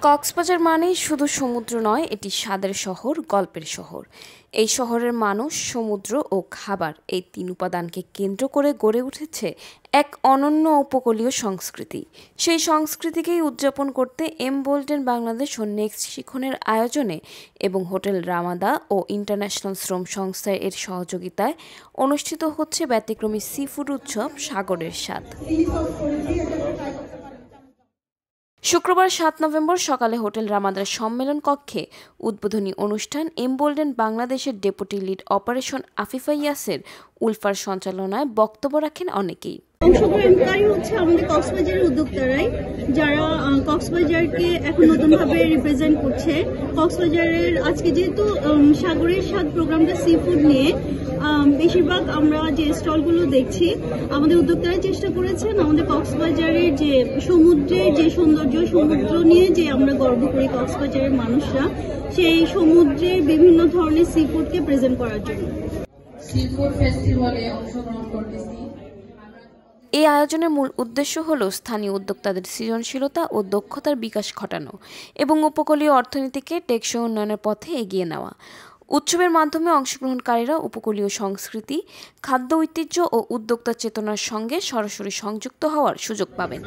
কক্সবাজার মানেই শুধু সমুদ্র নয়, এটি স্বাদের শহর, গল্পের শহর। এই শহরের মানুষ, সমুদ্র ও খাবার এই তিন উপাদানকে কেন্দ্র করে গড়ে উঠেছে এক অনন্য উপকূলীয় সংস্কৃতি। সেই সংস্কৃতিকেই উদযাপন করতে এমবোল্ডেন বাংলাদেশ ও নেক্সট শিখনের আয়োজনে এবং হোটেল রামাদা ও ইন্টারন্যাশনাল শ্রম সংস্থার এর সহযোগিতায় অনুষ্ঠিত হচ্ছে ব্যতিক্রমী সি ফুড উৎসব সাগরের স্বাদ। শুক্রবার ৭ নভেম্বর সকালে হোটেল রামাদার সম্মেলন কক্ষে উদ্বোধনী অনুষ্ঠান এমবোল্ডেন বাংলাদেশের ডেপুটি লিড অপারেশন আফিফা ইয়াসের উলফার সঞ্চালনায় বক্তব্য রাখেন অনেকেই। অংশগ্রহণকারী হচ্ছে আমাদের কক্সবাজারের উদ্যোক্তারাই, যারা কক্সবাজারকে এখন নতুনভাবে রিপ্রেজেন্ট করছে। কক্সবাজারের আজকে যেহেতু সাগরের স্বাদ প্রোগ্রামটা সি ফুড নিয়ে, বেশিরভাগ আমরা যে স্টলগুলো দেখছি, আমাদের উদ্যোক্তারা চেষ্টা করেছেন আমাদের কক্সবাজারের যে সমুদ্রের যে সৌন্দর্য, সমুদ্র নিয়ে যে আমরা গর্ব করি কক্সবাজারের মানুষরা, সেই সমুদ্রের বিভিন্ন ধরনের সি ফুডকে প্রেজেন্ট করার জন্য সি ফুড ফেস্টিভ্যালে অংশগ্রহণ করতেছি। এই আয়োজনের মূল উদ্দেশ্য হল স্থানীয় উদ্যোক্তাদের সৃজনশীলতা ও দক্ষতার বিকাশ ঘটানো এবং উপকূলীয় অর্থনীতিকে টেকসই উন্নয়নের পথে এগিয়ে নেওয়া। উৎসবের মাধ্যমে অংশগ্রহণকারীরা উপকূলীয় সংস্কৃতি, খাদ্য ঐতিহ্য ও উদ্যোক্তা চেতনার সঙ্গে সরাসরি সংযুক্ত হওয়ার সুযোগ পাবেন।